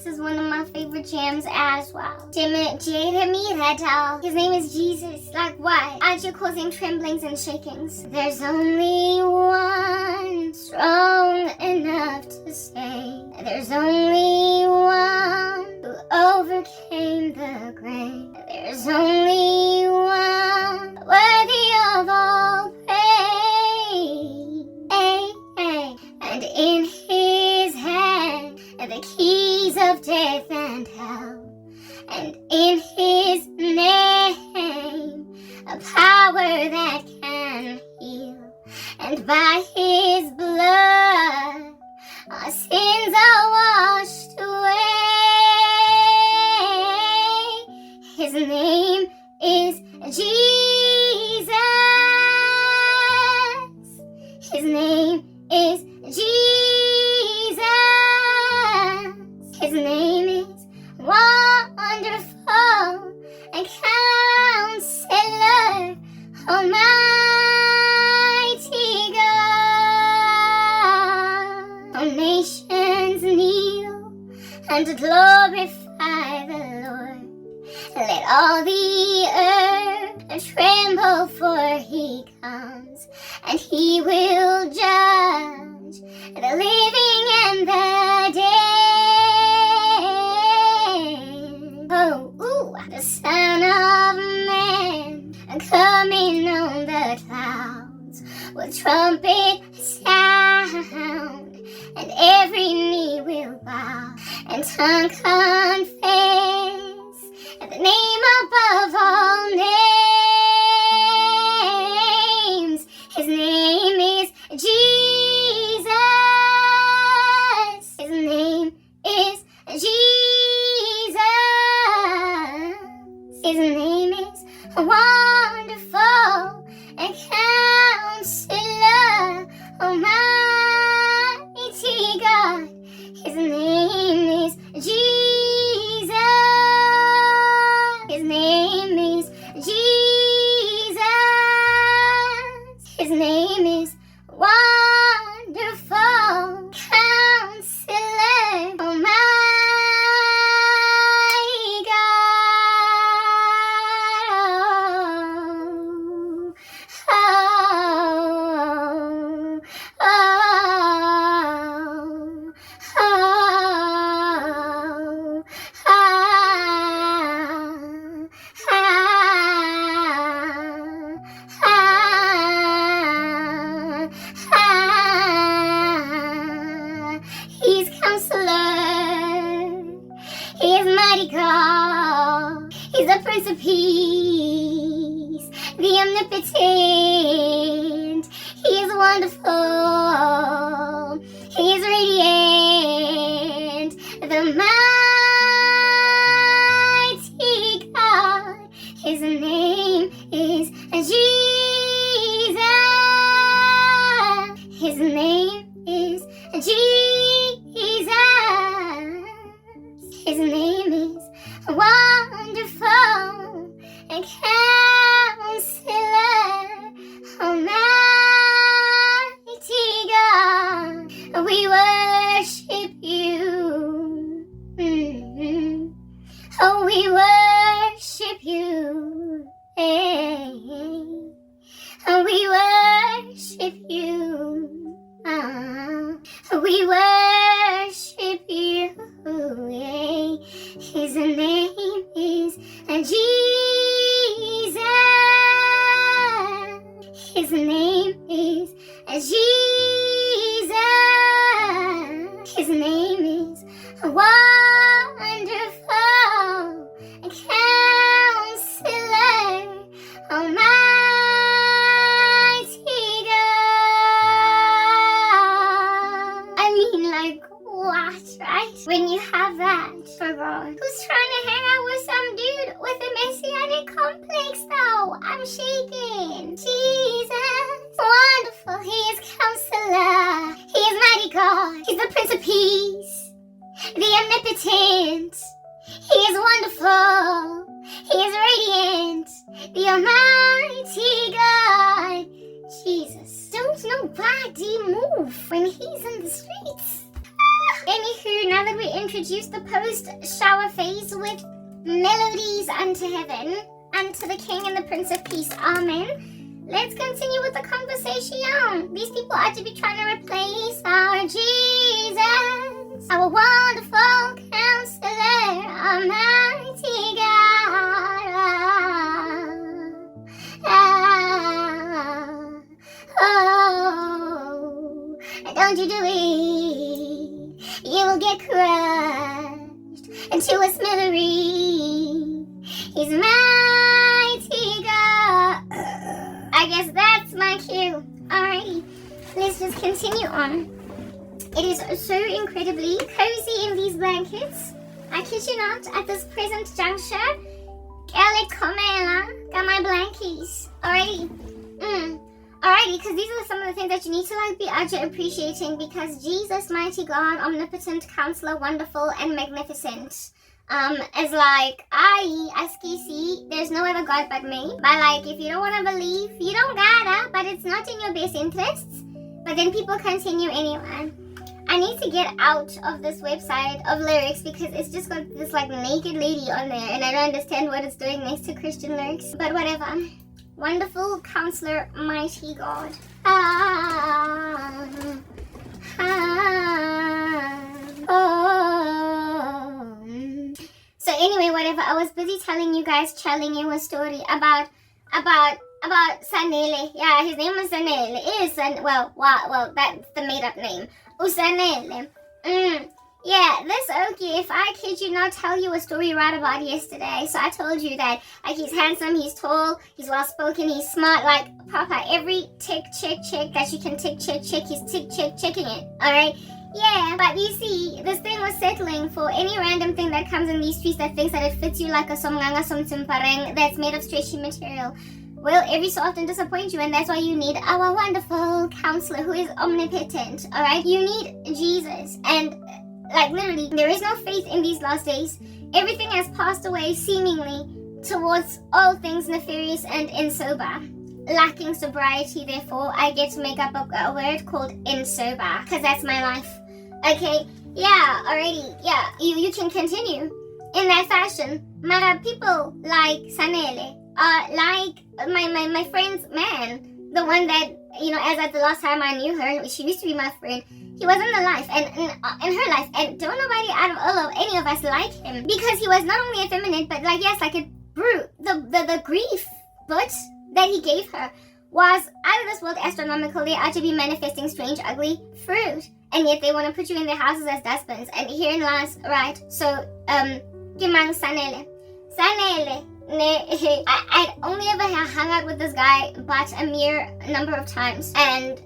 This is one of my favorite jams as well. His name is Jesus. Like what? Aren't you causing tremblings and shakings? There's only one strong enough to say. There's only one who overcame the grave. There's only one worthy of all praise. And in his hand are the keys of death and hell. And in his name a power that can heal. And by his blood our sins are washed away. His name is Jesus. His name is Jesus. His name is Wonderful and Counselor, Almighty God. All nations kneel and glorify the Lord. Let all the earth tremble, for he comes, and he will judge the living and the dead. The Son of Man coming on the clouds with trumpet sound, and every knee will bow and tongue confess the name above all names. His name is Jesus. His name is Jesus. His name is Wonderful and Counselor, Almighty God. His name is Jesus. His name is Jesus. His name is Wonderful Counselor, Almighty God. He's Counselor. He is Mighty God. He's the Prince of Peace, the Omnipotent. He is Wonderful. He is Radiant, the Mighty God. His name is Jesus. His name is Jesus. His name is Wonderful and Counselor, Almighty God. We worship you. Oh, we worship you. Hey. Oh, we worship you. We worship you. Yeah. His name is Jesus. His name is Jesus. His name is Wonderful and Counselor, Almighty God. I mean, like, what, right? When you have that for God, who's trying to hang out with some dude with a messianic complex, though? I'm shaking. Jesus, Wonderful. He is Counselor. He is Mighty God. He's the Prince of Peace, the Omnipotent. He is Wonderful. He is Radiant, the Almighty God. Jesus, don't nobody move when he's in the streets. Anywho, now that we're introduce the post-shower phase with melodies unto heaven, unto the King and the Prince of Peace. Amen. Let's continue with the conversation. These people are to be trying to replace our Jesus, our wonderful counselor, almighty God. Don't you do it. You will get crushed into a smithy. He's mighty God. I guess that's my cue. Alrighty, let's just continue on. It is so incredibly cozy in these blankets. I kid you not, at this present juncture. Got my blankies. Alrighty. Alrighty, because these are some of the things that you need to be appreciating, because Jesus, mighty God, omnipotent, counselor, wonderful, and magnificent, is see, there's no other God but me. But if you don't want to believe, you don't gotta, but it's not in your best interests. But then people continue anyway. I need to get out of this website of lyrics because it's just got this naked lady on there, and I don't understand what it's doing next to Christian lyrics. But whatever. Wonderful counselor, mighty God. So anyway, whatever. I was busy telling you a story about Sanele. Yeah, his name is Sanele. Well, that's the made-up name. Sanele. Yeah, this Okie, if I kid you not, tell you a story right about yesterday. So I told you that he's handsome, he's tall, he's well-spoken, he's smart, proper. Every check that you can check, he's checking it, alright? Yeah, but you see, this thing was settling for any random thing that comes in these streets that thinks that it fits you like a somnganga somtimpareng that's made of stretchy material. Will every so often disappoint you, and that's why you need our wonderful counselor who is omnipotent, alright? You need Jesus, and literally, there is no faith in these last days. Everything has passed away seemingly towards all things nefarious and insober. Lacking sobriety, therefore, I get to make up a word called insober, because that's my life. Okay, yeah, already, yeah, you can continue in that fashion. But people like Sanele are like my friend's man, the one that, as at the last time I knew her, she used to be my friend. He was in the life and in her life, and don't nobody out of all of any of us like him, because he was not only effeminate, but a brute. The grief but that he gave her was out of this world astronomical. They are to be manifesting strange, ugly fruit, and yet they want to put you in their houses as dustbins. And herein lies right. So, Kimang Sanele. I'd only ever hung out with this guy but a mere number of times, and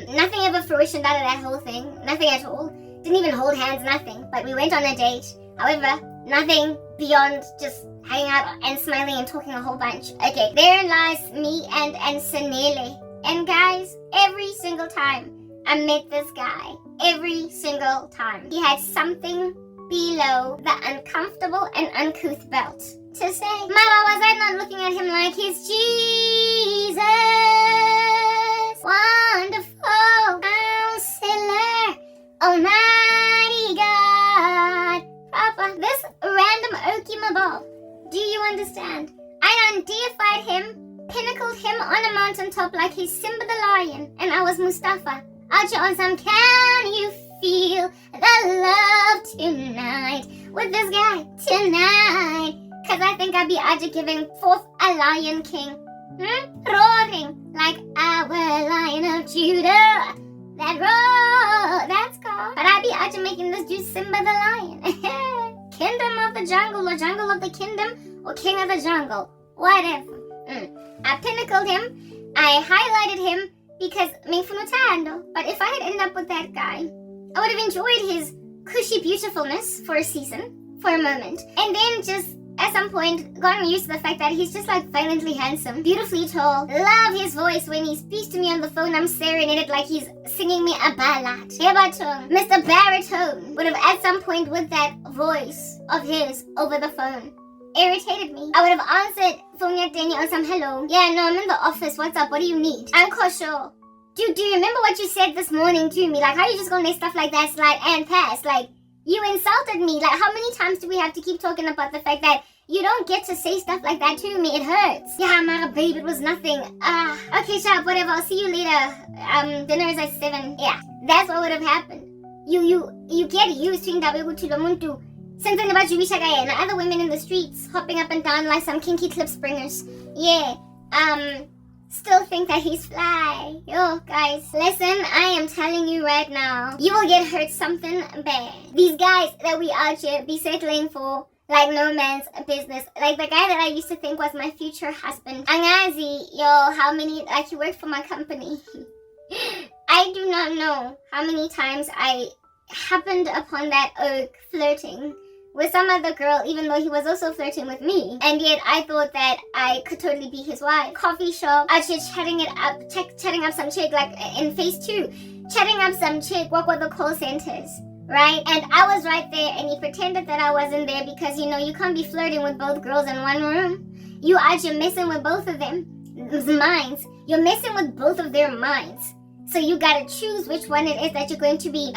nothing ever fruitioned out of that whole thing. Nothing at all. Didn't even hold hands, nothing. But we went on a date. However, nothing beyond just hanging out and smiling and talking a whole bunch. Okay, there lies me and Sanele. And guys, every single time I met this guy, every single time, he had something below the uncomfortable and uncouth belt to say. Mama, was I not looking at him like his Jesus? Wonderful counselor, almighty God, proper. This random Okimabal, do you understand? I done deified him, pinnacled him on a mountaintop like he's Simba the lion, and I was Mustafa. Archer on some, can you feel the love tonight with this guy tonight? Cause I think I'd be Archer giving forth a lion king. Roaring like our Lion of Judah. That roar, that's called. But I'd be out to making this dude Simba the Lion. Kingdom of the jungle, or jungle of the kingdom, or king of the jungle. Whatever. I pinnacled him. I highlighted him because Mingfunutando. But if I had ended up with that guy, I would have enjoyed his cushy beautifulness for a season, for a moment. And then just at some point, gotten used to the fact that he's just violently handsome, beautifully tall. Love his voice when he speaks to me on the phone. I'm staring at it like he's singing me a ballad. Baritone, Mr. Baritone would have at some point with that voice of his over the phone irritated me. I would have answered phone or some hello. Yeah, no, I'm in the office. What's up? What do you need? I'm Kosho. Do you remember what you said this morning to me? How you just gonna let stuff like that slide and pass? You insulted me. Like, how many times do we have to keep talking about the fact that you don't get to say stuff like that to me? It hurts. Yeah, Mara, babe, it was nothing. Okay, Shab, whatever. I'll see you later. Dinner is at 7. Yeah, that's what would have happened. You get used to indaba ukuthi lo muntu senze ngabajubisha kayena. Other women in the streets hopping up and down like some kinky clip springers. Yeah, still think that he's fly. Yo, guys, listen, I am telling you right now, you will get hurt something bad. These guys that we out here be settling for like no man's business. Like the guy that I used to think was my future husband. Angazi, yo, how many, like, he worked for my company. I do not know how many times I happened upon that oak flirting with some other girl, even though he was also flirting with me. And yet I thought that I could totally be his wife. Coffee shop, actually chatting up some chick, like in phase 2. Chatting up some chick, work with the call centers, right? And I was right there and he pretended that I wasn't there because, you know, you can't be flirting with both girls in one room. You actually messing with both of them minds. You're messing with both of their minds. So you gotta choose which one it is that you're going to be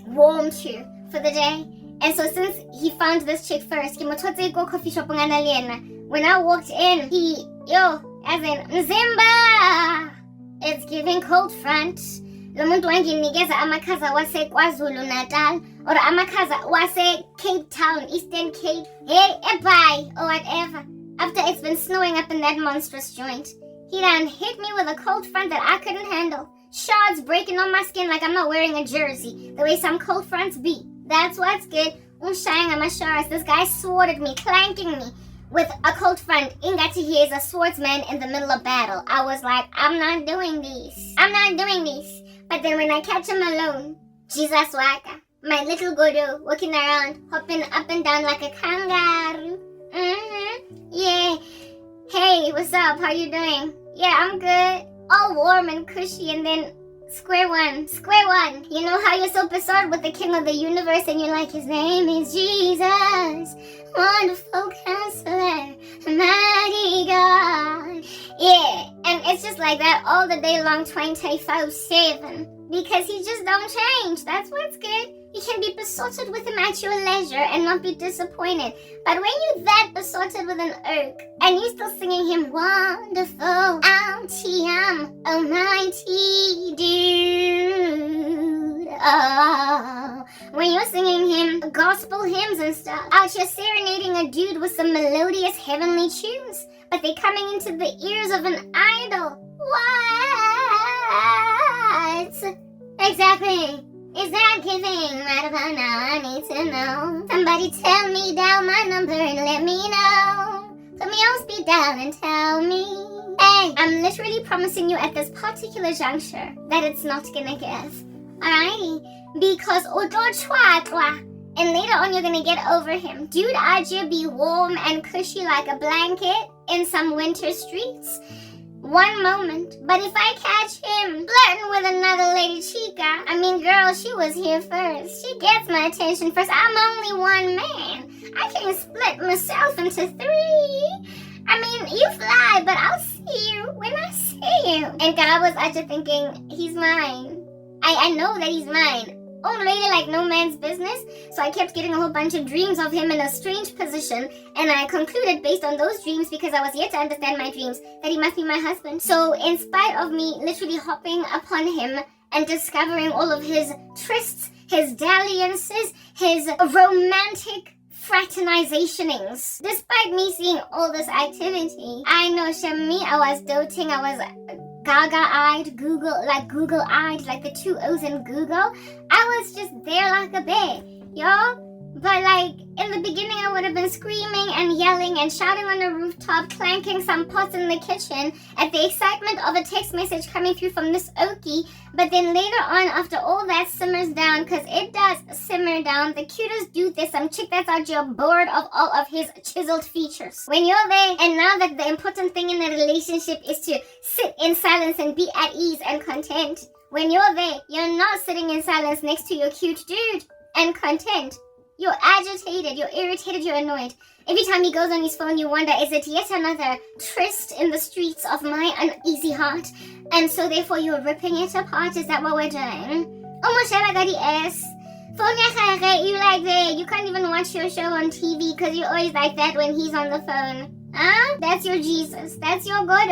warm to for the day. And so since he found this chick first, when I walked in, as in, Mzimba! It's giving cold front. Lo muntu wanginikeza amakhaza wase KwaZulu Natal or amakhaza wase Cape Town, Eastern Cape. Hey, bye, or whatever. After it's been snowing up in that monstrous joint, he done hit me with a cold front that I couldn't handle. Shards breaking on my skin like I'm not wearing a jersey, the way some cold fronts be. That's what's good. This guy sworded me, clanking me with a cold front. Ingati, he is a swordsman in the middle of battle. I was like, I'm not doing this. But then when I catch him alone, Jesus waka, my little Godo walking around, hopping up and down like a kangaroo. Yeah. Hey, what's up? How you doing? Yeah, I'm good. All warm and cushy, and then square one. You know how you're so beside with the king of the universe and you're like, his name is Jesus, wonderful counselor, mighty God. Yeah, and it's just like that all the day long, 24/7, because he just don't change. That's what's good. You can be besotted with him at your leisure and not be disappointed. But when you're that besotted with an oak and you're still singing him, wonderful, almighty dude. Oh, when you're singing him gospel hymns and stuff, out here serenading a dude with some melodious heavenly tunes, but they're coming into the ears of an idol. What? Exactly. Is that giving right about now? I need to know. Somebody tell me down my number and let me know. Put me on speed dial and tell me. Hey, I'm literally promising you at this particular juncture that it's not gonna give. Alrighty? Because and later on you're gonna get over him. Dude, I'd be warm and cushy like a blanket in some winter streets. One moment, but if I catch him flirting with another lady chica, I mean, girl, she was here first. She gets my attention first. I'm only one man. I can't split myself into 3. I mean, you fly, but I'll see you when I see you. And Karabo's actually thinking, he's mine. I know that he's mine. Oh, really, like no man's business. So I kept getting a whole bunch of dreams of him in a strange position, and I concluded based on those dreams, because I was yet to understand my dreams, that he must be my husband. So in spite of me literally hopping upon him and discovering all of his trysts, his dalliances, his romantic fraternizationings, despite me seeing all this activity, I know Shami, I was doting, I was gaga-eyed, Google-eyed, like the 2 O's in Google. I was just there like a bear, yo. But like, in the beginning I would have been screaming and yelling and shouting on the rooftop, clanking some pots in the kitchen at the excitement of a text message coming through from Miss Oki. But then later on, after all that simmers down, because it does simmer down, the cutest dude, there's some chick that's out here bored of all of his chiseled features. When you're there, and now that the important thing in a relationship is to sit in silence and be at ease and content, when you're there, you're not sitting in silence next to your cute dude and content. You're agitated, you're irritated, you're annoyed. Every time he goes on his phone, you wonder, is it yet another tryst in the streets of my uneasy heart? And so therefore you're ripping it apart. Is that what we're doing? Oh, Moshela got the S. You like that. You can't even watch your show on TV because you're always like that when he's on the phone. Huh? That's your Jesus. That's your God,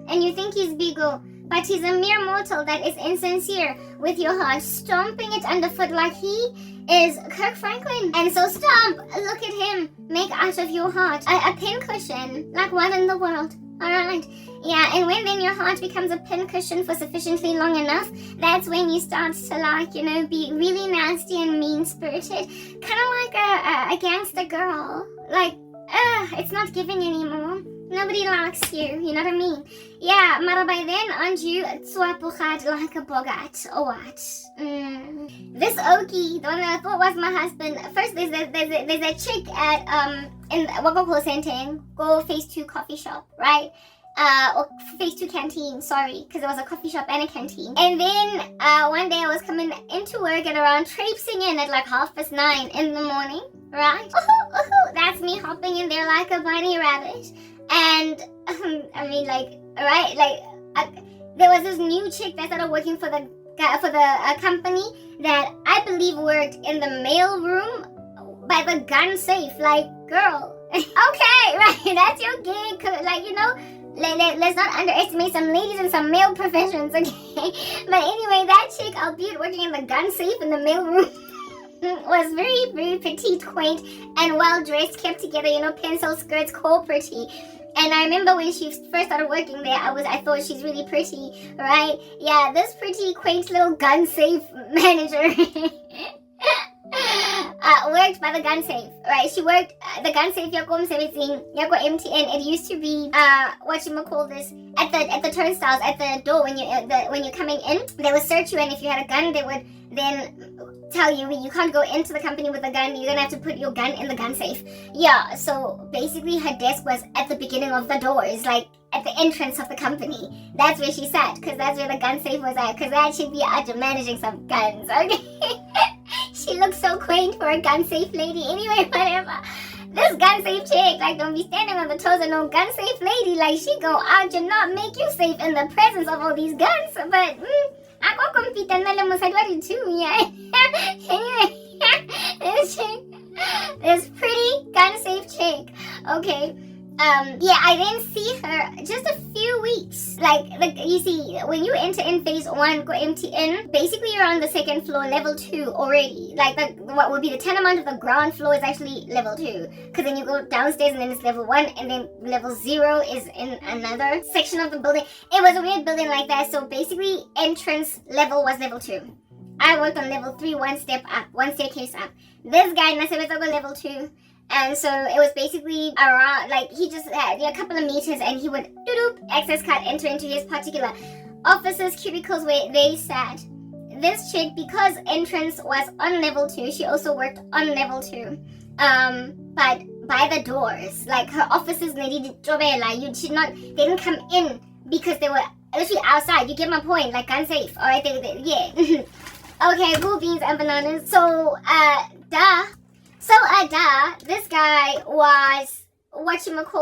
and you think he's bigger. But he's a mere mortal that is insincere with your heart, stomping it underfoot like he is Kirk Franklin. And so stomp, look at him, make out of your heart a pincushion, like what in the world? Alright, yeah, and when then your heart becomes a pincushion for sufficiently long enough, that's when you start to be really nasty and mean-spirited, kind of like a gangster girl, like, it's not giving anymore. Nobody likes you, you know what I mean? Yeah, but by then, aren't you swapugad like a bogat, or what? This Okie, the one that I thought was my husband, first there's a chick at, in Wagoko Senteng, go phase 2 coffee shop, right? Or phase 2 canteen, sorry, because it was a coffee shop and a canteen. And then, one day I was coming into work at around traipsing in at like 9:30 in the morning, right? That's me hopping in there like a bunny rabbit. And there was this new chick that started working for the company that I believe worked in the mail room by the gun safe. Like, girl, okay, right, that's your gig. Let's not underestimate some ladies in some male professions, okay? But anyway, that chick, albeit working in the gun safe in the mail room, was very, very petite, quaint, and well-dressed, kept together, pencil skirts, core pretty. And I remember when she first started working there, I thought she's really pretty, right? Yeah, this pretty, quaint little gun safe manager worked by the gun safe, right? She worked the gun safe yako MTN. It used to be at the turnstiles at the door when you're coming in, they would search you, and if you had a gun, they would then tell you can't go into the company with a gun. You're gonna have to put your gun in the gun safe. Yeah, so basically her desk was at the beginning of the doors, like at the entrance of the company. That's where she sat, because that's where the gun safe was at, because that should be out managing some guns, okay? She looks so quaint for a gun safe lady. Anyway, whatever. This gun safe chick, like, don't be standing on the toes of no gun safe lady. Like, she go out and not make you safe in the presence of all these guns. But, ako kumpitan na lang mo sa too, yeah. Anyway, this pretty gun safe chick, okay. I didn't see her just a few weeks. Like you see, when you enter in phase 1, go MTN, basically you're on the second floor, level 2 already. Like what would be the tenement of the ground floor is actually level 2. Because then you go downstairs and then it's level 1, and then level 0 is in another section of the building. It was a weird building like that, so basically entrance level was level 2. I worked on level 3, one step up, one staircase up. This guy, Nasabetago, level 2. And so it was basically around, like, he just had a couple of meters, and he would access card, enter into his particular offices, cubicles where they sat. This chick, because entrance was on level 2, she also worked on level 2. But by the doors, like her offices, they didn't come in because they were literally outside. You get my point, like unsafe. All right, yeah. Okay, cool beans and bananas. So, this guy was,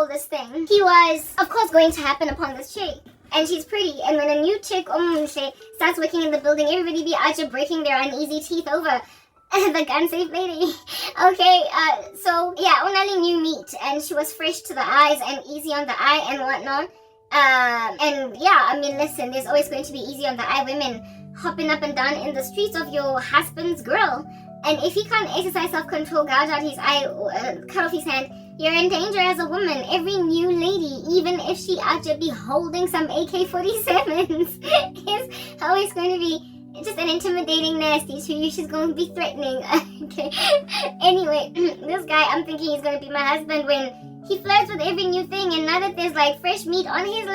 this thing? He was, of course, going to happen upon this chick. And she's pretty. And when a new chick, starts working in the building, everybody be out here breaking their uneasy teeth over the gun safe lady. Okay, only new meat. And she was fresh to the eyes and easy on the eye and whatnot. Listen, there's always going to be easy on the eye women hopping up and down in the streets of your husband's grill. And if he can't exercise self-control, gouge out his eye, cut off his hand, you're in danger as a woman. Every new lady, even if she ought be holding some AK-47s, is always going to be just an intimidating nasty to you. She's going to be threatening. Okay. Anyway, this guy, I'm thinking he's going to be my husband when he flirts with every new thing, and now that there's like fresh meat on his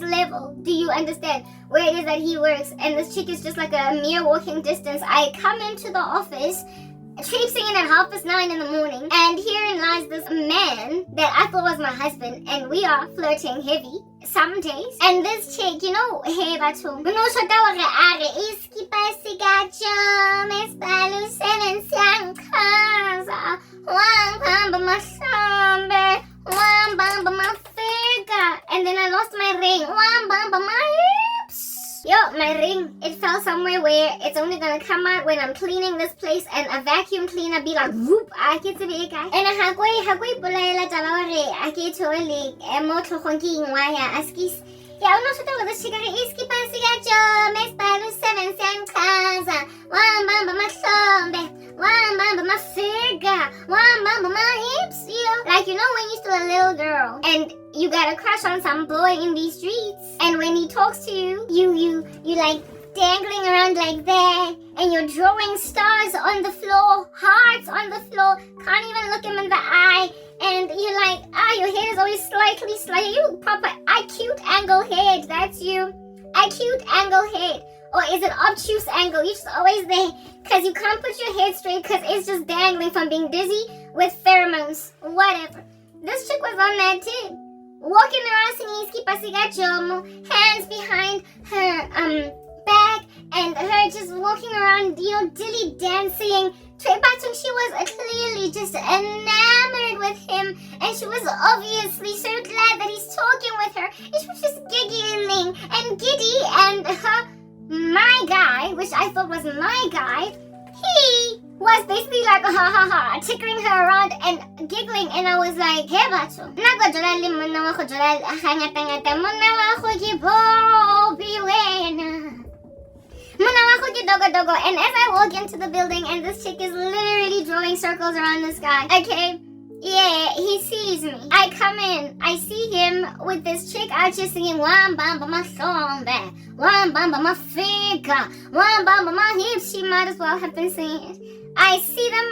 level, do you understand where it is that he works? And this chick is just like a mere walking distance. I come into the office, traipsing in at 9:30 in the morning, and herein lies this man that I thought was my husband, and we are flirting heavy some days. And this chick, hey batho, and then I lost my ring. My ring, it fell somewhere where it's only gonna come out when I'm cleaning this place and a vacuum cleaner be like, whoop, I get to be a guy. And ha go ipolaela taba hore a ke thole mo tlhogong ke ingwaya askis. Yeah, I'm not sure what this chick is. Keep on seeing your Miss Bible 7 cent casa. One mama, my thumb, one mama, my figure, one mama, my hips. Like, when you're still a little girl and you got a crush on some boy in these streets, and when he talks to you, you like dangling around like that, and you're drawing stars on the floor, hearts on the floor, can't even look him in the eye. And you're like, your head is always slightly, you proper acute angle head, that's you. Acute angle head. Or is it obtuse angle? You're just always there, because you can't put your head straight, because it's just dangling from being dizzy with pheromones, whatever. This chick was on that too. Walking around singing Skipa Siga Jomo, hands behind her back, and her just walking around, dilly dancing. She was clearly just enamored with him, and she was obviously so glad that he's talking with her. And she was just giggling and giddy, and my guy, which I thought was my guy, he was basically like tickling her around and giggling, and I was like, hey bacho, and as I walk into the building, and this chick is literally drawing circles around this guy, okay, yeah, he sees me. I come in, I see him with this chick out just singing one bamba my song, one bamba my figure, one bamba my hips. She might as well have been singing it. I see them,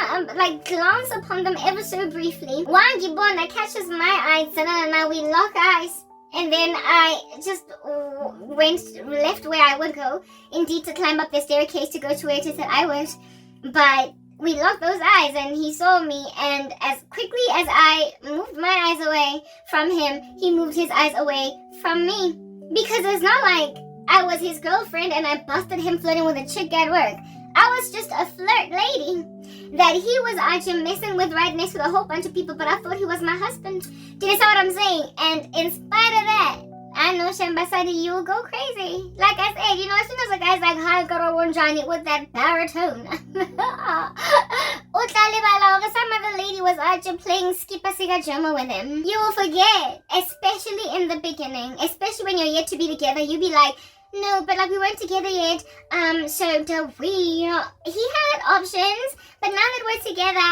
glance upon them ever so briefly. One gibbon that catches my eyes, and now we lock eyes. And then I just left where I would go, indeed to climb up the staircase to go to where it said I was. But we locked those eyes, and he saw me, and as quickly as I moved my eyes away from him, he moved his eyes away from me. Because it's not like I was his girlfriend and I busted him flirting with a chick at work. I was just a flirt lady that he was actually messing with right next to a whole bunch of people, but I thought he was my husband. Do you know what I'm saying? And in spite of that, I know Shambasadi, you will go crazy. Like I said, as soon as a guy's like, hi, Karabo Johnny, with that baritone. Some other lady was actually playing Skipa Siga Jama with him. You will forget, especially in the beginning, especially when you're yet to be together, you'll be like, no, but we weren't together yet, so do we, he had options, but now that we're together,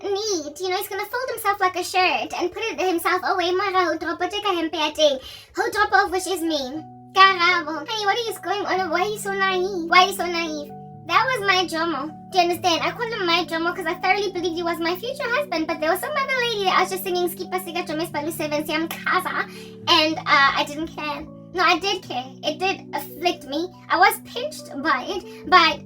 neat, he's gonna fold himself like a shirt and put it himself away, he'll drop off, which is me, Karabo. Hey, what is going on, why are you so naive, That was my Jomo, do you understand? I called him my Jomo because I thoroughly believed he was my future husband, but there was some other lady that I was just singing Skipa Siga Jomes Palu 7 Siam Casa, and I didn't care. No, I did care. It did afflict me. I was pinched by it, but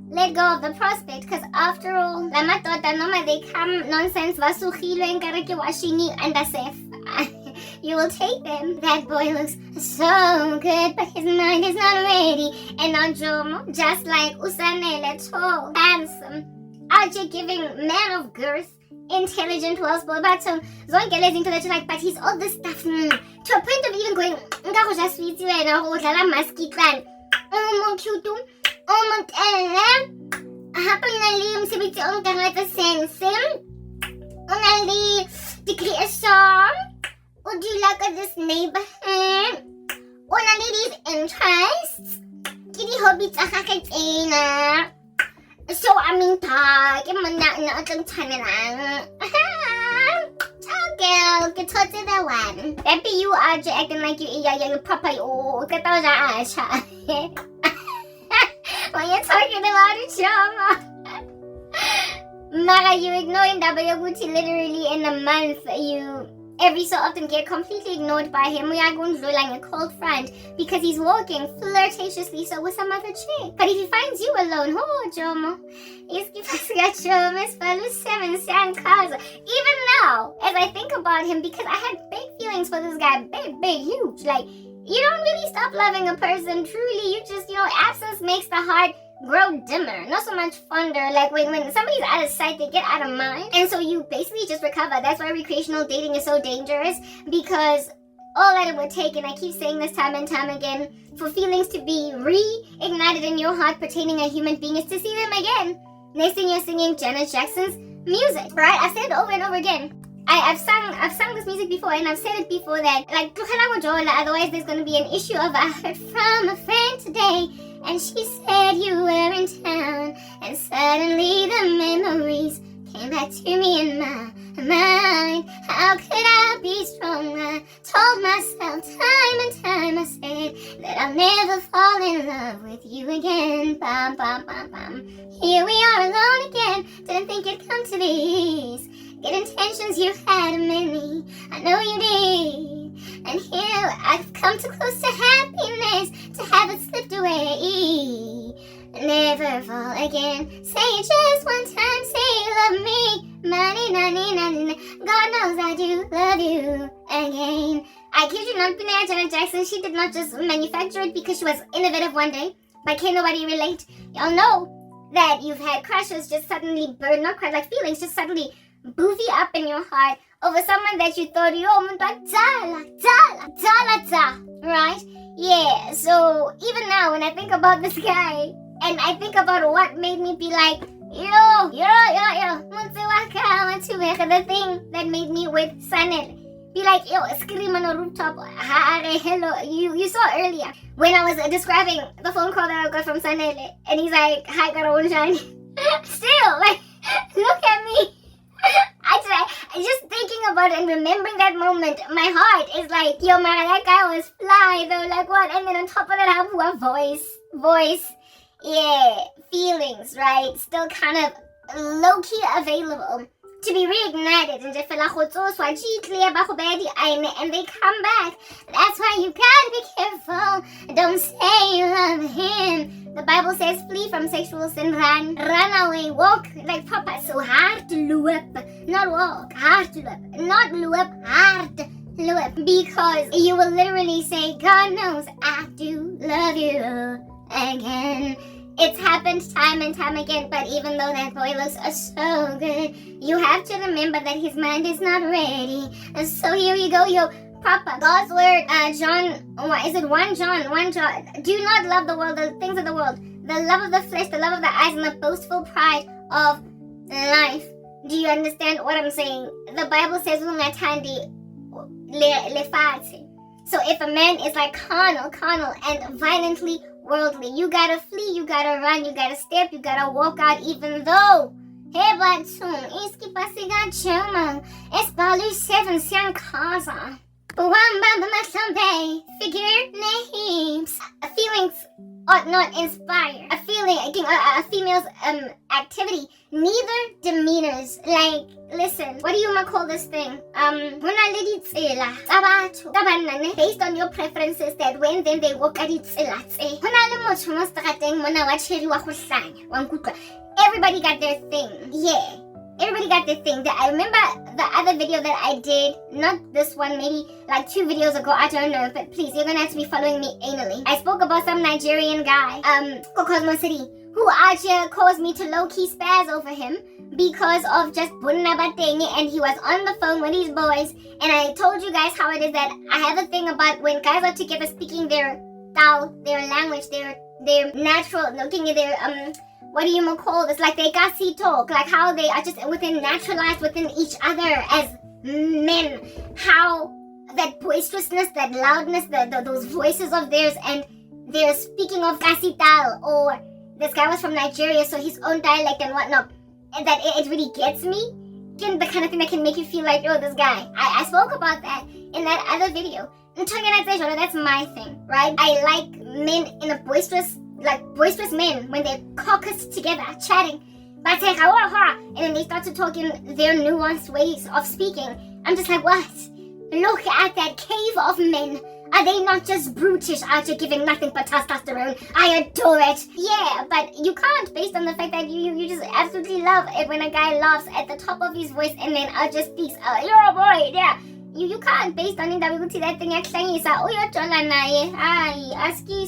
let go of the prospect, because after all, la matota noma they come nonsense vasugilo enkare ke washini and you will take them. That boy looks so good, but his mind is not ready. And now Jomo, just like Usanele, tall, handsome, Archie giving man of girth, intelligent, well spoken, but so zonke lezi into that you're like, but he's all this stuff to a point of even going nka go just sweet wena go dlala maskitlan cute hape na le mosebetsi o nkang etsa sense o na le degree a song o dula ka this neighborhood o na le these interests ke di hobby tsa gagwe tsena. So ke monna o tlang tshwanelang. Girl, get to the one. That be you are acting like you proper get those asha. When you're talking about it, Chama. Mara, you ignoring Dabayaguti literally in a month. You every so often get completely ignored by him. We are going through like a cold front because he's walking flirtatiously so with some other chick. But if he finds you alone, Jomo, even now, as I think about him, because I had big feelings for this guy, big, huge. Like, you don't really stop loving a person truly. You just, absence makes the heart grow dimmer, not so much fonder. Like when somebody's out of sight, they get out of mind, and so you basically just recover. That's why recreational dating is so dangerous, because all that it would take, and I keep saying this time and time again, for feelings to be reignited in your heart pertaining a human being is to see them again. Next thing you're singing Janet Jackson's music, right? I've said it over and over again. I've sung this music before, and I've said it before that, like, otherwise there's going to be an issue of, I heard from a friend today, and she said you were in town, and suddenly the memories came back to me in my mind. How could I be strong? I told myself time and time, I said that I'll never fall in love with you again. Bam, bam, bam, bam. Here we are alone again. Didn't think it'd come to this. Good intentions you had many, I know you did. And here I've come too close to happiness to have it slipped away. Never fall again. Say it just one time, say you love me. Money, God knows I do love you again. I kid you not, Janet Jackson, she did not just manufacture it because she was innovative one day. But can nobody relate? Y'all know that you've had crushes just suddenly burn, not quite like feelings, just suddenly boofy up in your heart over someone that you thought, right? Yeah, so even now when I think about this guy, and I think about what made me be like, the thing that made me with Sanel, be like, scream on a rooftop, hello, you saw earlier, when I was describing the phone call that I got from Sanel, and he's like, hi, Karabo, still, like, look at me. I just thinking about it and remembering that moment, my heart is like, man, that guy was fly though, like what? And then on top of that, I have a voice, yeah, feelings, right? Still kind of low-key available to be reignited and they come back. That's why you gotta be careful. Don't say you love him. The Bible says flee from sexual sin, run away, walk like Papa. So hard to loop, not walk, hard to loop, not loop, hard to loop. Because you will literally say, God knows I do love you again. It's happened time and time again, but even though that boy looks so good, you have to remember that his mind is not ready. And so here you go, Papa. God's word, is it 1 John? Do not love the world, the things of the world, the love of the flesh, the love of the eyes, and the boastful pride of life. Do you understand what I'm saying? The Bible says, so if a man is like carnal, and violently worldly, you gotta flee, you gotta run, you gotta step, you gotta walk out, even though figure names. Feelings ought not inspire. A female's activity neither demeanors. Like, listen, what do you call this thing? Based on your preferences, that when then they walk at it. Everybody got their thing. Yeah. Everybody got their thing. I remember the other video that I did, not this one, maybe like 2 videos ago, I don't know, but please, you're gonna have to be following me anally. I spoke about some Nigerian guy, Cosmo City, who actually caused me to low-key spaz over him because of just Bunnabatengi, and he was on the phone with his boys, and I told you guys how it is that I have a thing about when guys are together speaking their language, their natural, what do you call this? Like they gassy talk, like how they are just naturalized within each other as men. How that boisterousness, that loudness, those voices of theirs, and they're speaking of gassy tal, or this guy was from Nigeria, so his own dialect and whatnot, and that it really gets me. Again, the kind of thing that can make you feel like, this guy. I spoke about that in that other video. That's my thing, right? I like men in a boisterous men when they caucus together, chatting, and then they start to talk in their nuanced ways of speaking. I'm just like, what? Look at that cave of men. Are they not just brutish out here giving nothing but testosterone? I adore it. Yeah, but you can't, based on the fact that you just absolutely love it when a guy laughs at the top of his voice and then just speaks, you're a boy, yeah. You can't, based on that thing aski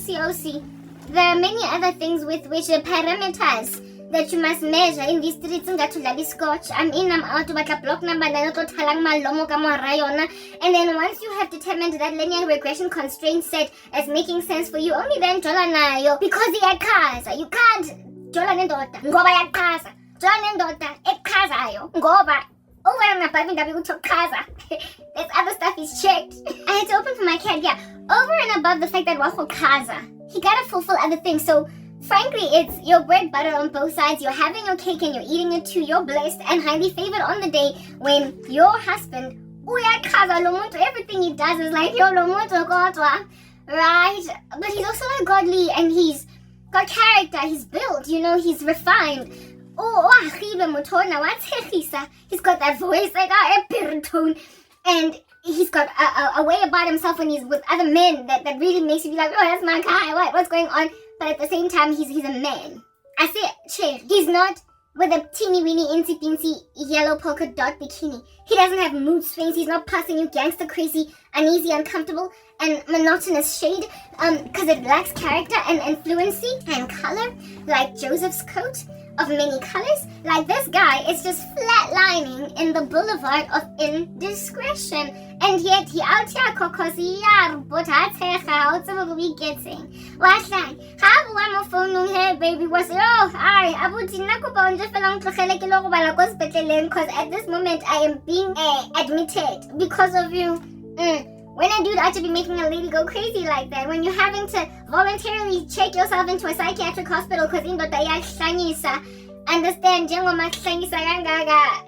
COC. There are many other things with which parameters that you must measure in these streets ngatudlala scotch. I'm in, I'm out, batla block number, talang malomo ka mora yona. And then once you have determined that linear regression constraint set as making sense for you, only then jola nayo, because iyaqhaza. You can't jola nendoda ngoba iyaqhaza. Jola nendoda eqhazayo ngoba over and above indaba yokuqhaza. There's other stuff is checked. I had to open for my cat, yeah. Over and above the fact that wahoqhaza, he gotta fulfill other things. So frankly, it's your bread butter on both sides. You're having your cake and you're eating it too. You're blessed and highly favored on the day when your husband, everything he does is like, right? But he's also like godly and he's got character. He's built, he's refined. He's got that voice like a tone, and he's got a way about himself when he's with other men that really makes you be like, oh, that's my guy, what's going on? But at the same time, he's a man. I say, he's not with a teeny weeny insy teensy yellow polka dot bikini. He doesn't have mood swings. He's not passing you gangster crazy, uneasy, uncomfortable, and monotonous shade, because it lacks character and fluency and color, like Joseph's coat of many colors. Like this guy is just flatlining in the boulevard of indiscretion, and yet he out here kokosi but how to be getting. What's that? Have one more phone here, baby. What's I abuti nakuba unje felang tlogele ke lo go bala ko sepetleleng because at this moment I am being admitted because of you. When a dude ought to be making a lady go crazy like that, when you're having to voluntarily check yourself into a psychiatric hospital because understand,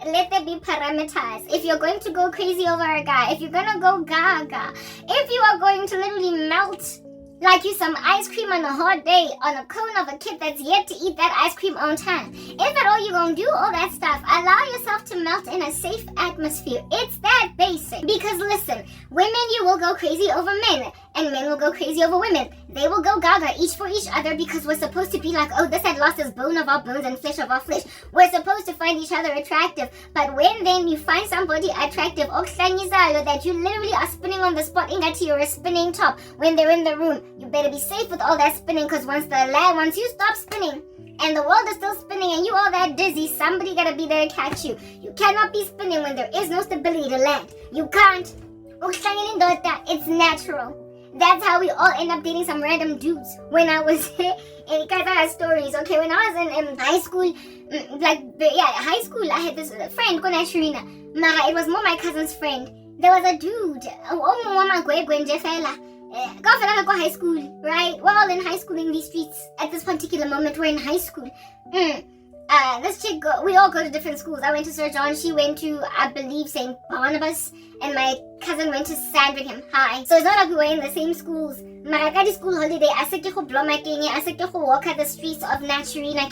let there be parameters. If you're going to go crazy over a guy, if you're gonna go gaga, if you are going to literally melt like you some ice cream on a hot day on a cone of a kid that's yet to eat that ice cream on time, if at all you're gonna do all that stuff, allow yourself to melt in a safe atmosphere. It's that basic. Because listen, women, you will go crazy over men, and men will go crazy over women. They will go gaga each for each other because we're supposed to be like, oh, this had lost its bone of our bones and flesh of our flesh. We're supposed to find each other attractive. But when then you find somebody attractive, that you literally are spinning on the spot, ingati you're a spinning top when they're in the room, you better be safe with all that spinning, because once you stop spinning and the world is still spinning and you all that dizzy, somebody gotta be there to catch you. You cannot be spinning when there is no stability to land. You can't. It's natural. That's how we all end up dating some random dudes. When I was in guys, I had stories. Okay, when I was in high school, high school, I had this friend called Sharina. It was more my cousin's friend. There was a dude. High school, right? We're all in high school in these streets at this particular moment. We're in high school. This chick, we all go to different schools. I went to Sir John. She went to, I believe, St. Barnabas, and my cousin went to Sandringham High. So it's not like we were in the same schools. Marakadi school holiday, I said to blow my king. I said to walk at the streets of Naturina.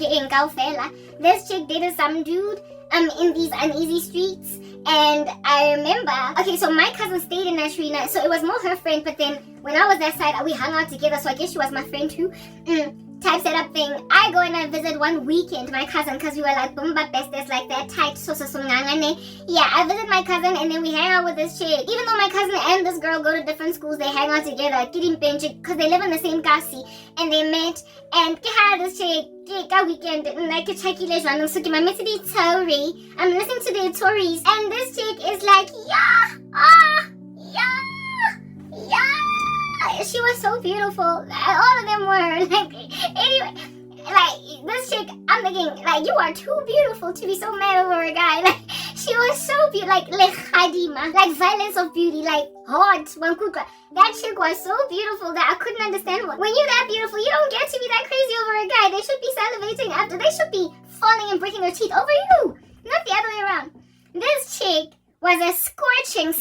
This chick dated some dude in these uneasy streets, and I remember, okay, so my cousin stayed in Naturina, so it was more her friend, but then when I was that side, we hung out together, so I guess she was my friend too. Type setup thing. I go and I visit one weekend my cousin because we were like bumba besties like that tight. Yeah, I visit my cousin and then we hang out with this chick. Even though my cousin and this girl go to different schools, they hang out together because they live in the same kasi, and they met and this chick weekend like I'm listening to the Tories and this chick is like she was so beautiful. All of them were like, anyway, like this chick, I'm thinking like, you are too beautiful to be so mad over a guy. Like she was so beautiful, like violence of beauty, like hot. That chick was so beautiful that I couldn't understand when you're that beautiful, you don't get to be that crazy over a guy. They should be salivating after. They should be falling and breaking their teeth over you, not the other way around. This chick was a scorching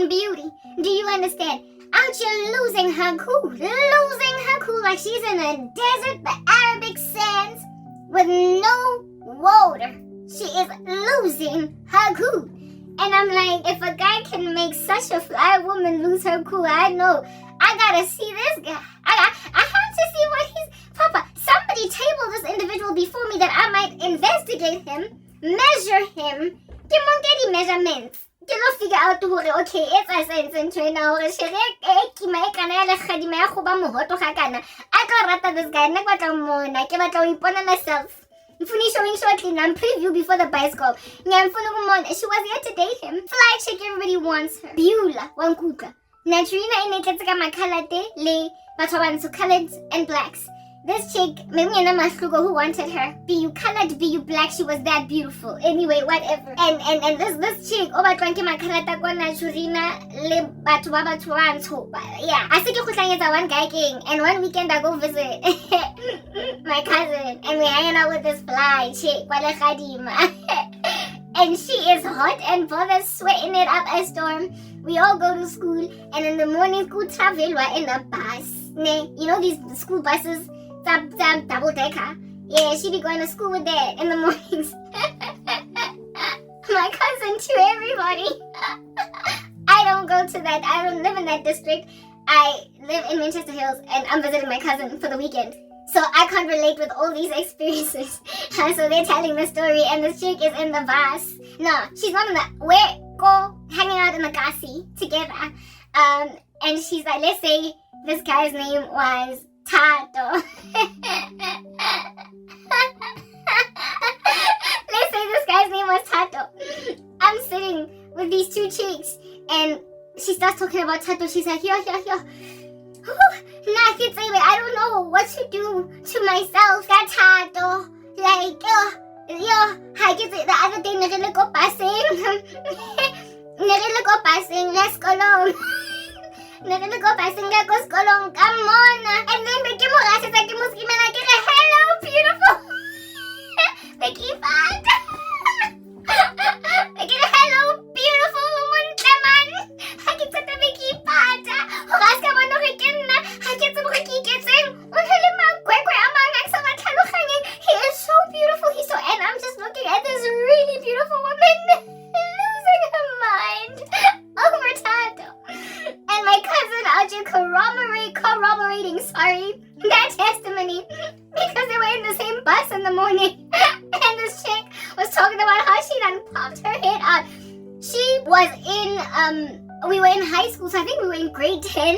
beauty. Do you understand? Out here losing her cool like she's in a desert, the Arabic sands, with no water. She is losing her cool. And I'm like, if a guy can make such a fly woman lose her cool, I know. I gotta see this guy. I have to see what he's... Papa, somebody table this individual before me that I might investigate him, measure him, give him measurements. Figure out okay, it's a sense in train now. I rata this guy. I myself. Mfuni showing shortly, I'm preview before the bicycle. She was here to date him. Fly chick, everybody wants her. Beulah, Wankuka. Naturina in it, my color day, lay, but so colored and blacks. This chick, maybe who wanted her. Be you colored, be you black, she was that beautiful. Anyway, whatever. And this chick, my color naturina, yeah. I think you one guy king, and one weekend I go visit my cousin, and we're hanging out with this fly chick, and she is hot and bothered, sweating it up a storm. We all go to school, and in the morning, school travel, we're in a bus. You know these school buses? Double decker. Yeah, she be going to school with that in the mornings. My cousin to everybody. I don't go to that. I don't live in that district. I live in Manchester Hills, and I'm visiting my cousin for the weekend. So I can't relate with all these experiences. So they're telling the story, and the chick is in the bus. No, she's not in the. We're go hanging out in the Gasi together. And she's like, let's say this guy's name was Tato. Let's say this guy's name was Tato. I'm sitting with these two chicks, and she starts talking about Tato. She's like, yo. I don't know what to do to myself. That Tato. Like, I get it. The other day, nagila ko passing. Let's go long. Nagila ko passing. Let's go long. Come on. And then the Kimura says, hello, beautiful. Becky Fat. Hello, beautiful woman. I get to the Becky Fat. Horaska Monohikina. I get to he is so beautiful. And I'm just looking at this really beautiful woman losing her mind over Tato. And my cousin Archie corroborating that testimony, because they were in the same bus in the morning. And this chick was talking about how she done popped her head out. She was we were in high school, so I think we were in grade 10,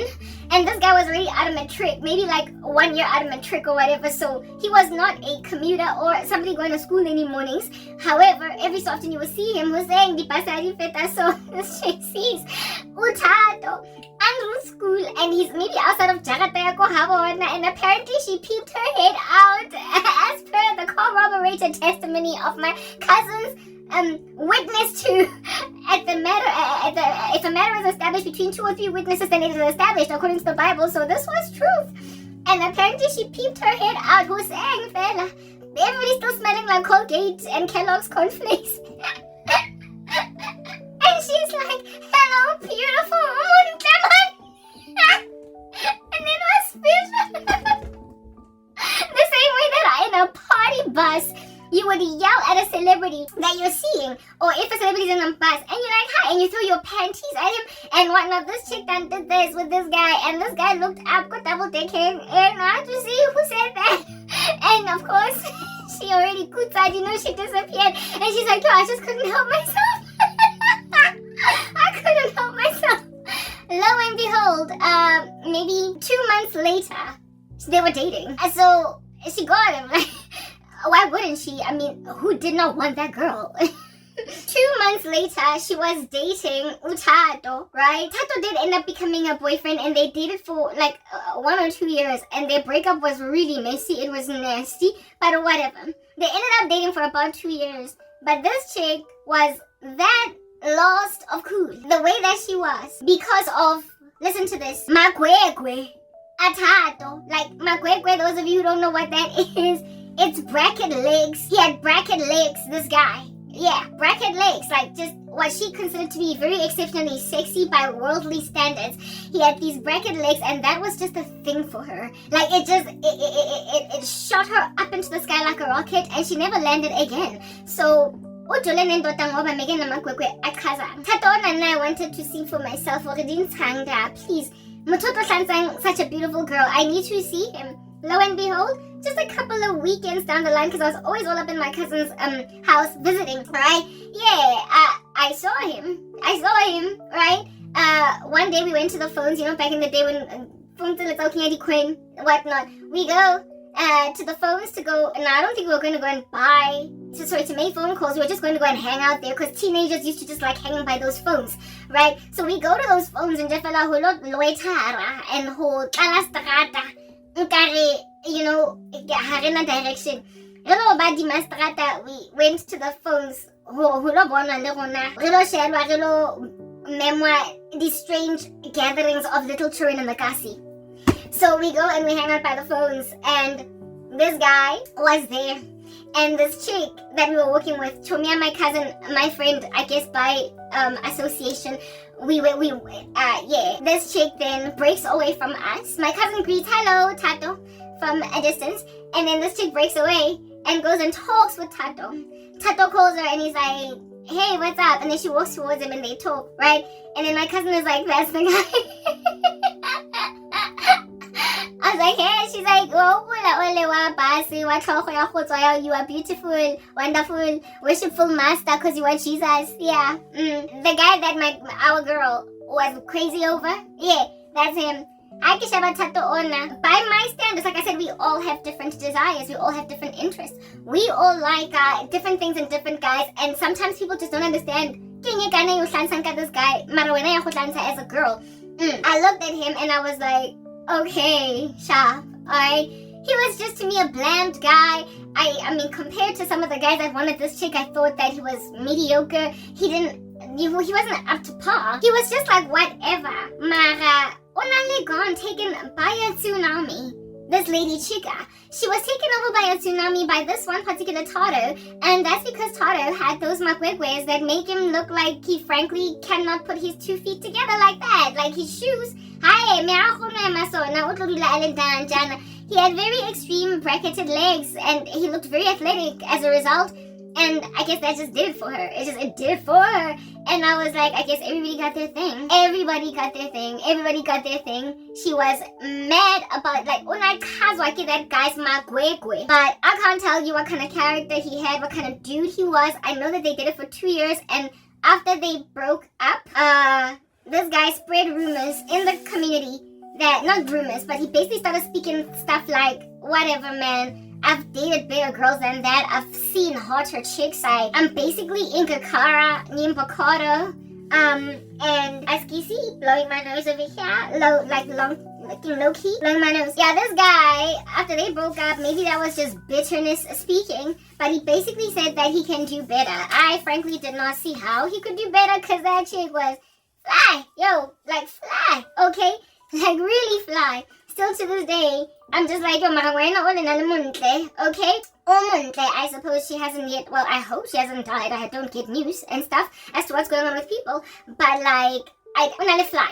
and this guy was already out of matric, maybe like 1 year out of matric or whatever, so he was not a commuter or somebody going to school any mornings. However, every so often you will see him who's saying, Di pasari feta, so this chick sees Utato and school, and he's maybe outside of Jakarta, and apparently she peeped her head out as per the corroborated testimony of my cousin's witness to if a matter is established between 2 or 3 witnesses, then it is established according to the Bible. So this was truth, and apparently she peeped her head out. Who's saying, fella? Everybody's still smelling like Colgate and Kellogg's cornflakes. And she's like, hello, beautiful woman. And then I spit. The same way that in a party bus, you would yell at a celebrity that you're seeing, or if a celebrity's in a bus, and you're like, hi, and you throw your panties at him, and whatnot. This chick done did this with this guy, and this guy looked up, got double dicking, and I had to see who said that. And of course, she already kutsad, she disappeared, and she's like, I just couldn't help myself. I couldn't help myself. Lo and behold, maybe 2 months later, they were dating, and so she got him. Why wouldn't she? I mean, who did not want that girl? 2 months later, she was dating Utato, right? Tato did end up becoming a boyfriend, and they dated for like 1 or 2 years, and their breakup was really messy. It was nasty, but whatever. They ended up dating for about 2 years, but this chick was that lost of cool, the way that she was, because of, listen to this, Magwegwe Atato. Like, Magwegwe, those of you who don't know what that is, it's bracket legs. He had bracket legs, this guy. Yeah, bracket legs. Like, just what she considered to be very exceptionally sexy by worldly standards. He had these bracket legs, and that was just a thing for her. Like, it shot her up into the sky like a rocket, and she never landed again. So, Tato and I wanted to see for myself. Please, such a beautiful girl. I need to see him. Lo and behold, just a couple of weekends down the line, because I was always all up in my cousin's house visiting, right? Yeah, I saw him, right? One day we went to the phones, back in the day when phones were talking at Queen, whatnot. We go, to the phones to go, and I don't think we were going to go and to make phone calls. We were just going to go and hang out there because teenagers used to just like hanging by those phones, right? So we go to those phones and just and hold you know, direction. We went to the phones. These strange gatherings of little children in the kasi. So we go and we hang out by the phones, and this guy was there, and this chick that we were working with, to me and my cousin, my friend, I guess by association, this chick then breaks away from us. My cousin greets, hello, Tato, from a distance, and then this chick breaks away and goes and talks with Tato. Tato calls her and he's like, hey, what's up? And then she walks towards him and they talk, right? And then my cousin is like, that's the guy. I was like, hey, she's like, you are beautiful, wonderful, worshipful master because you are Jesus. Yeah. The guy that our girl was crazy over, yeah, that's him. By my standards, like I said, we all have different desires, we all have different interests, we all like different things in different guys, and sometimes people just don't understand this guy as a girl. I looked at him and I was like, okay, sharp, alright. He was just to me a bland guy. I mean, compared to some of the guys that wanted this chick, I thought that he was mediocre. He wasn't up to par. He was just like whatever. Mara, gone, taken by a tsunami. This lady Chica, she was taken over by a tsunami by this one particular Tato, and that's because Tato had those makwekwes that make him look like he frankly cannot put his 2 feet together like that, like his shoes. He had very extreme bracketed legs, and he looked very athletic as a result. And I guess that just did it for her. It did it for her. And I was like, I guess everybody got their thing. Everybody got their thing. She was mad about, like, that guy's makwekwe. But I can't tell you what kind of character he had, what kind of dude he was. I know that they did it for 2 years. And after they broke up, this guy spread rumors in the community that, not rumors, but he basically started speaking stuff like, whatever, man. I've dated better girls than that. I've seen hotter chicks. I'm basically Inkakara, Nimbakoro, and Askisi, blowing my nose over here, low-key, blowing my nose. Yeah, this guy, after they broke up, maybe that was just bitterness speaking, but he basically said that he can do better. I frankly did not see how he could do better, because that chick was fly, fly, okay? Like really fly. Still to this day, I'm just like, okay? I suppose she hasn't yet, well, I hope she hasn't died. I don't get news and stuff as to what's going on with people. But like,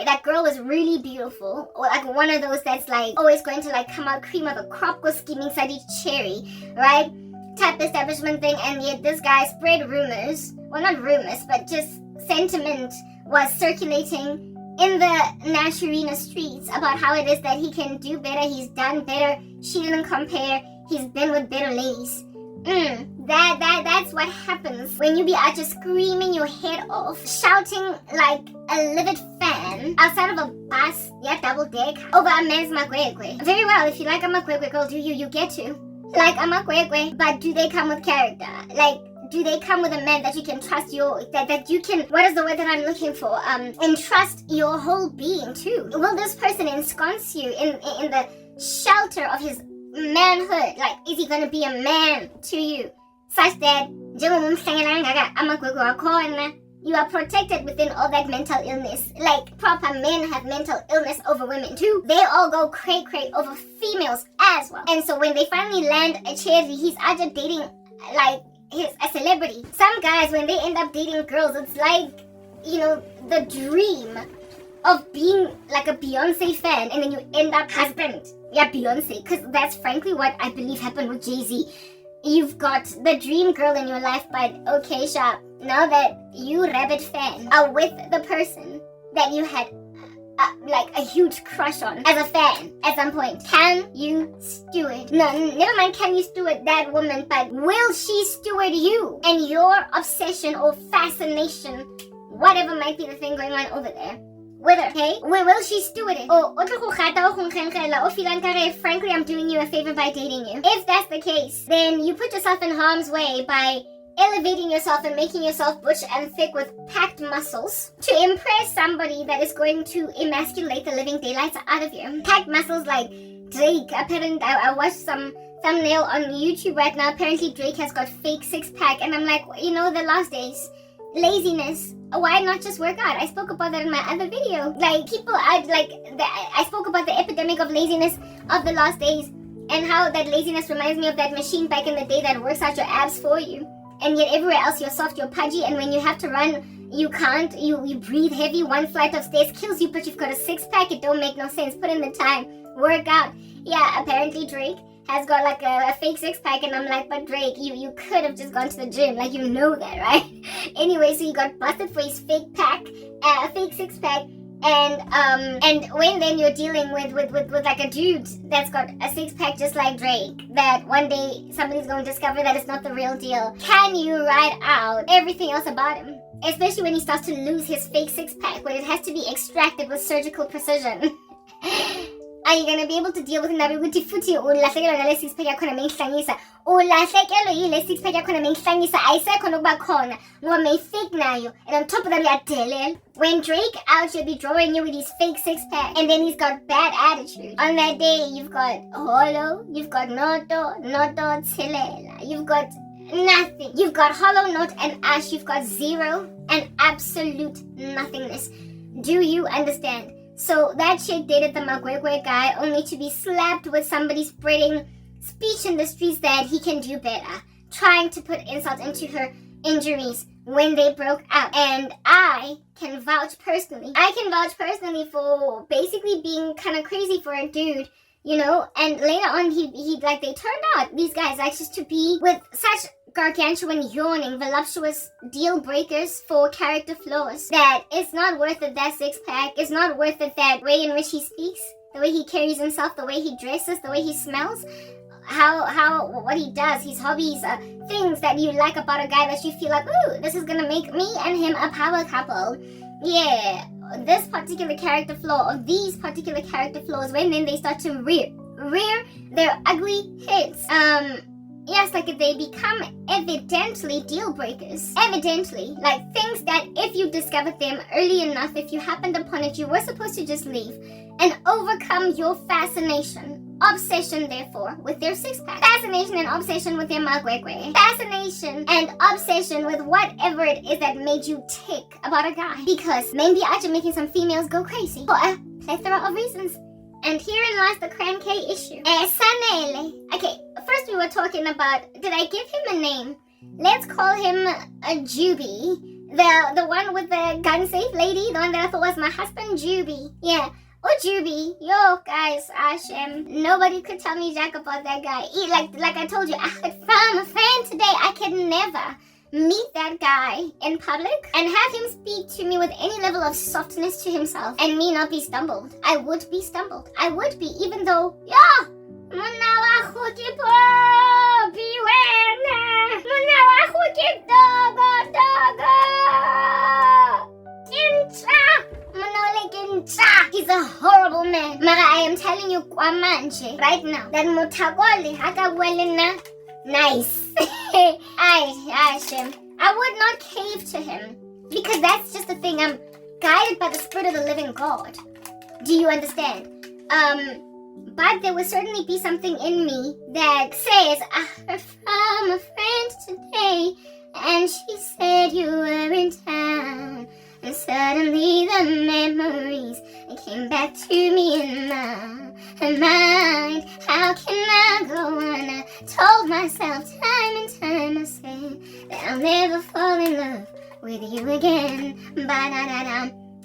that girl was really beautiful. Or like one of those that's like always going to like come out cream of the crop, go scheming side cherry, right? Type establishment thing, and yet this guy spread rumors. Well, not rumors, but just sentiment was circulating in the Naturina streets about how it is that he can do better, he's done better, she didn't compare, he's been with better ladies. That's what happens when you be out just screaming your head off, shouting like a livid fan outside of a bus, double deck, over a man's makwekwe. Very well, if you like a makwekwe girl, you get to like a makwekwe, but do they come with character? Like, do they come with a man that you can trust that you can, what is the word that I'm looking for? Entrust your whole being to? Will this person ensconce you in the shelter of his manhood? Like, is he gonna be a man to you? Such that you are protected within all that mental illness. Like, proper men have mental illness over women too. They all go cray-cray over females as well. And so when they finally land a cherry, he's either dating, like, he's a celebrity. Some guys, when they end up dating girls, it's like, you know, the dream of being like a Beyonce fan, and then you end up husband. Yeah, Beyonce. Because that's frankly what I believe happened with Jay-Z. You've got the dream girl in your life, but okay, Sharp, now that you, rabbit fan, are with the person that you had like a huge crush on as a fan at some point, can you steward? No, never mind can you steward that woman, but will she steward you and your obsession or fascination, whatever might be the thing going on over there? with her, okay? Will she steward it? Or frankly, I'm doing you a favor by dating you. If that's the case, then you put yourself in harm's way by elevating yourself and making yourself butch and thick with packed muscles to impress somebody that is going to emasculate the living daylights out of you. Packed muscles like Drake. Apparently, I watched some thumbnail on YouTube right now. Apparently, Drake has got fake six-pack, and I'm like, you know, the last days, laziness. Why not just work out? I spoke about that in my other video. Like, people are like, I spoke about the epidemic of laziness of the last days, and how that laziness reminds me of that machine back in the day that works out your abs for you. And yet everywhere else you're soft, you're pudgy, and when you have to run, you can't. You breathe heavy. One flight of stairs kills you, but you've got a six-pack. It don't make no sense. Put in the time. Work out. Yeah, apparently Drake has got like a fake six-pack, and I'm like, but Drake, you could have just gone to the gym. Like, you know that, right? Anyway, so he got busted for his fake pack, fake six-pack. And when then you're dealing with like a dude that's got a six-pack just like Drake, that one day somebody's going to discover that it's not the real deal, can you write out everything else about him? Especially when he starts to lose his fake six-pack, where it has to be extracted with surgical precision. Are you gonna be able to deal with nabi ukuthi futhi ulahlekelwa ngale six-pack yakho na mengihlangisa? Ulahlekelwe yile six-pack yakho na mengihlangisa ayisekho nokuba khona ngoba mayifake nayo, and on top of that uyadelela. When Drake out here be drawing you with his fake six-pack, and then he's got bad attitude, on that day you've got hollow, you've got noto tselela, you've got nothing. You've got hollow, note, and ash. You've got zero and absolute nothingness. Do you understand? So that chick dated the Magwegwe guy only to be slapped with somebody spreading speech in the streets that he can do better, trying to put insult into her injuries when they broke up. And I can vouch personally. I can vouch personally for basically being kind of crazy for a dude, you know. And later on, he like, they turned out, these guys, like, just to be with such gargantuan, yawning, voluptuous deal breakers for character flaws that it's not worth it. That six-pack, it's not worth it. That way in which he speaks, the way he carries himself, the way he dresses, the way he smells, what he does, his hobbies, things that you like about a guy that you feel like, ooh, this is gonna make me and him a power couple. Yeah, this particular character flaw, or these particular character flaws, when then they start to rear their ugly heads, yes, like they become evidently deal breakers. Evidently, like things that if you discovered them early enough, if you happened upon it, you were supposed to just leave and overcome your fascination, obsession, therefore, with their six-pack. Fascination and obsession with their magwegwe. Fascination and obsession with whatever it is that made you tick about a guy. Because maybe after making some females go crazy for a plethora of reasons. And herein lies the crank issue. Okay, first we were talking about, did I give him a name? Let's call him a Juby. The one with the gun safe lady, the one that I thought was my husband, Juby. Yeah. Oh, Juby. Yo, guys, Hashem. Nobody could tell me jack about that guy. Like I told you, I heard from a friend today, I could never meet that guy in public and have him speak to me with any level of softness to himself and me not be stumbled. I would be stumbled. I would be, even though, he's a horrible man. Mara, I am telling you kwamanje right now that mutakoli hakawelena nice. I would not cave to him because that's just the thing. I'm guided by the spirit of the living God. Do you understand? But there will certainly be something in me that says, I heard from a friend today, and she said you were in town. And suddenly the memories came back to me in my mind. How can I go on? I told myself time and time, I said that I'll never fall in love with you again.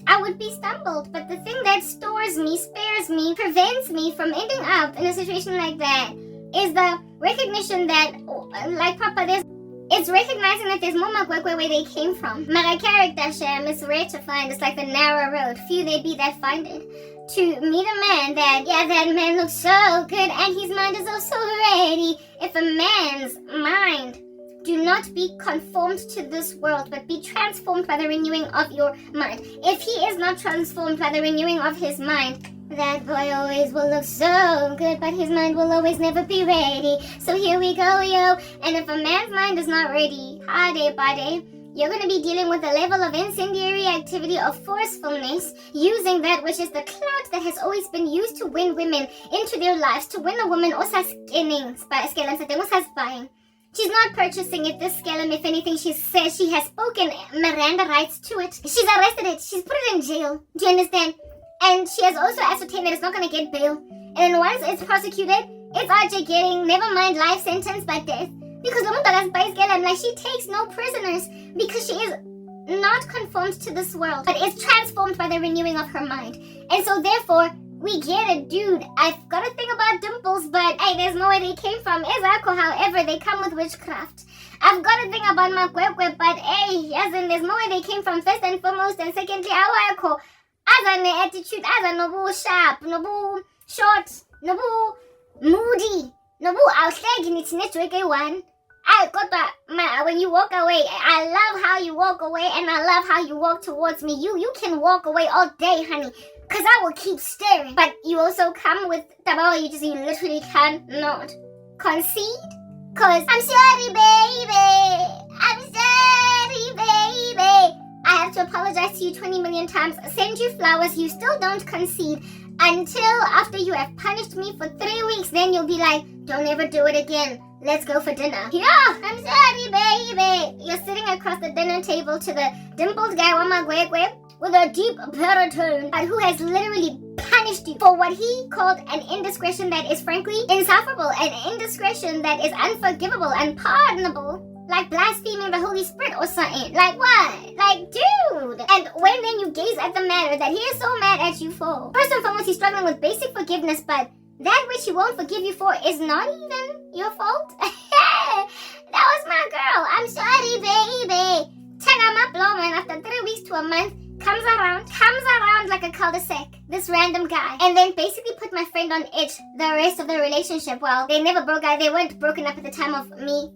I would be stumbled, but the thing that stores me, spares me, prevents me from ending up in a situation like that is the recognition that, like Papa, it's recognizing that there's more magwegwe where they came from. My character, Shem, is rare to find. It's like the narrow road. Few they be that find it. To meet a man that man looks so good and his mind is also ready. If a man's mind do not be conformed to this world, but be transformed by the renewing of your mind. If he is not transformed by the renewing of his mind, that boy always will look so good, but his mind will always never be ready. So here we go, yo. And if a man's mind is not ready, you're going to be dealing with a level of incendiary activity, of forcefulness, using that which is the clout that has always been used to win women into their lives, to win a woman. She's not purchasing it, this scalum. If anything, she says she has spoken Miranda rights to it. She's arrested it. She's put it in jail. Do you understand? And she has also ascertained that it's not going to get bail. And then once it's prosecuted, it's RJ getting, never mind life sentence, but death. Because she takes no prisoners, because she is not conformed to this world, but is transformed by the renewing of her mind. And so therefore, we get it, dude. I've got to think about dimples, but hey, there's no way they came from Ezako. However, they come with witchcraft. I've got to think about my kwekwe, but hey, as in there's no way they came from, first and foremost, and secondly, awako. As an attitude, as a nobu sharp, nobu short, nobu moody, nobu outside in its network one. I got that, when you walk away, I love how you walk away, and I love how you walk towards me. You can walk away all day, honey, because I will keep staring. But you also come with tabawa, you literally cannot concede. Because I'm sorry, baby. I'm sorry, baby. I have to apologize to you 20 million times, send you flowers, you still don't concede until after you have punished me for 3 weeks. Then you'll be like, don't ever do it again. Let's go for dinner. Yeah, I'm sorry, baby. You're sitting across the dinner table to the dimpled guy with a deep baritone, but who has literally punished you for what he called an indiscretion that is frankly insufferable, an indiscretion that is unforgivable, unpardonable. Like blaspheming the Holy Spirit or something. Like what? Like, dude. And when then you gaze at the matter that he is so mad at you for, first and foremost, he's struggling with basic forgiveness, but that which he won't forgive you for is not even your fault. That was my girl. I'm sorry, baby. And after 3 weeks to a month, comes around like a cul-de-sac, this random guy, and then basically put my friend on edge the rest of the relationship. Well, they never broke up. They weren't broken up at the time of me